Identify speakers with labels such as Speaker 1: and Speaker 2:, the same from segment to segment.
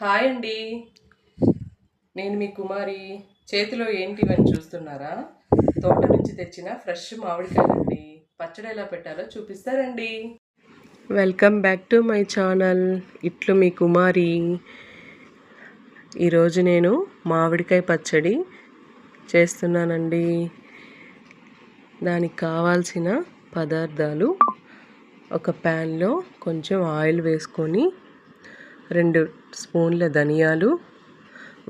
Speaker 1: Hi అండి. నేను మీ కుమారి. చేతిలో ఏంటివని చూస్తున్నారా? తోట నుంచి తెచ్చిన ఫ్రెష్ మామిడికాయలండి. పచ్చడి ఎలా పెట్టాలో చూపిస్తారండి. Welcome back to my channel. ఇట్లు మీ కుమారి. ఈరోజు నేను మామిడికాయ పచ్చడి చేస్తున్నానండి. దానికి కావాల్సిన పదార్థాలు: ఒక ప్యాన్లో కొంచెం ఆయిల్ వేసుకొని 2 స్పూన్ల ధనియాలు,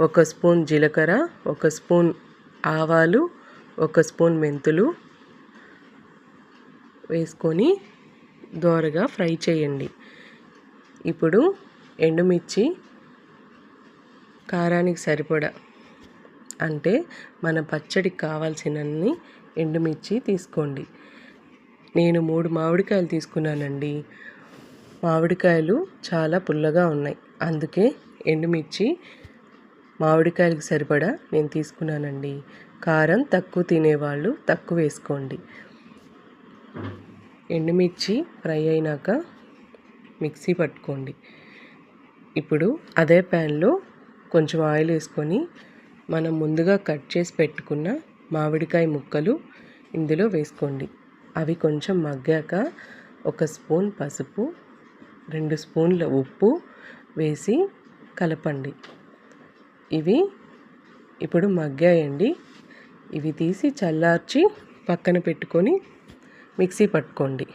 Speaker 1: 1 స్పూన్ జీలకర్ర, 1 స్పూన్ ఆవాలు, 1 స్పూన్ మెంతులు వేసుకొని దోరగా ఫ్రై చేయండి. ఇప్పుడు ఎండుమిర్చి కారానికి సరిపడా, అంటే మన పచ్చడికి కావాల్సినన్ని ఎండుమిర్చి తీసుకోండి. నేను 3 మామిడికాయలు తీసుకున్నానండి. మామిడికాయలు చాలా పుల్లగా ఉన్నాయి, అందుకే ఎండుమిర్చి మామిడికాయలకు సరిపడా నేను తీసుకున్నానండి. కారం తక్కువ తినేవాళ్ళు తక్కువ వేసుకోండి. ఎండుమిర్చి ఫ్రై అయినాక మిక్సీ పట్టుకోండి. ఇప్పుడు అదే ప్యాన్లో కొంచెం ఆయిల్ వేసుకొని మనం ముందుగా కట్ చేసి పెట్టుకున్న మామిడికాయ ముక్కలు ఇందులో వేసుకోండి. అవి కొంచెం మగ్గాక 1 స్పూన్ పసుపు, 2 స్పూన్ల ఉప్పు వేసి కలపండి. ఇవి ఇప్పుడు మగ్గాయండి. ఇవి తీసి చల్లార్చి పక్కన పెట్టుకొని మిక్సీ పట్టుకోండి.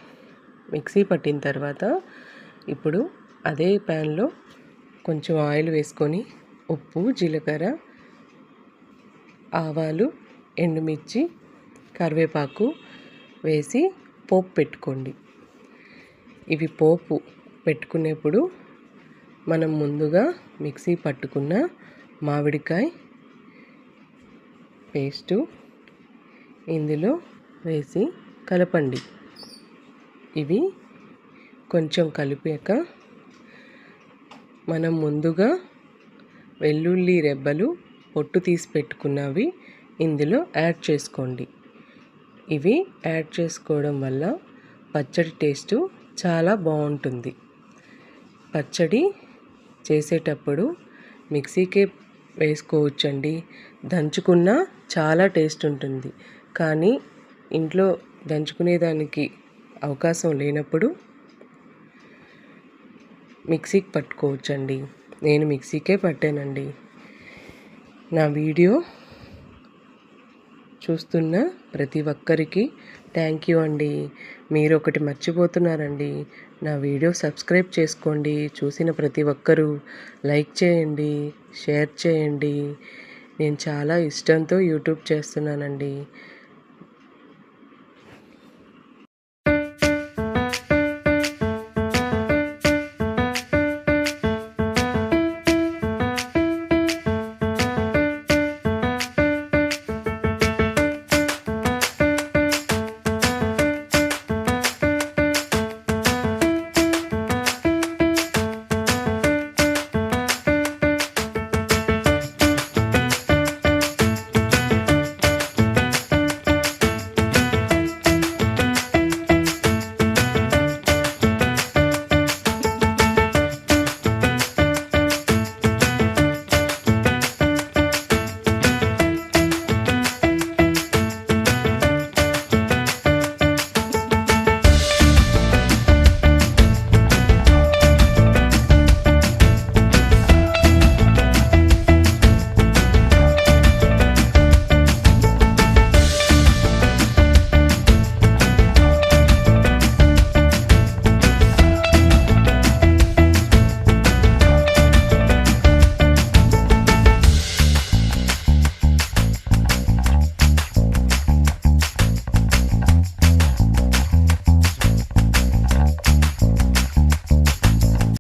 Speaker 1: మిక్సీ పట్టిన తర్వాత ఇప్పుడు అదే ప్యాన్లో కొంచెం ఆయిల్ వేసుకొని ఉప్పు, జీలకర్ర, ఆవాలు, ఎండుమిర్చి, కరివేపాకు వేసి పోపు పెట్టుకోండి. ఇవి పోపు పెట్టుకునేప్పుడు మనం ముందుగా మిక్సీ పట్టుకున్న మామిడికాయ పేస్టు ఇందులో వేసి కలపండి. ఇవి కొంచెం కలిపాక మనం ముందుగా వెల్లుల్లి రెబ్బలు పొట్టు తీసి పెట్టుకున్నవి ఇందులో యాడ్ చేసుకోండి. ఇవి యాడ్ చేసుకోవడం వల్ల పచ్చడి టేస్టు చాలా బాగుంటుంది. పచ్చడి చేసేటప్పుడు మిక్సీకే వేసుకోవచ్చండి. దంచుకున్న చాలా టేస్ట్ ఉంటుంది. కానీ ఇంట్లో దంచుకునేదానికి అవకాశం లేనప్పుడు మిక్సీకి పట్టుకోవచ్చండి. నేను మిక్సీకే పట్టానండి. నా వీడియో చూస్తున్న ప్రతి ఒక్కరికి థ్యాంక్ యూ అండి. మీరు ఒకటి మర్చిపోతున్నారండి. నా వీడియో సబ్స్క్రైబ్ చేసుకోండి. చూసిన ప్రతి ఒక్కరూ లైక్ చేయండి, షేర్ చేయండి. నేను చాలా ఇష్టంతో యూట్యూబ్ చేస్తున్నానండి.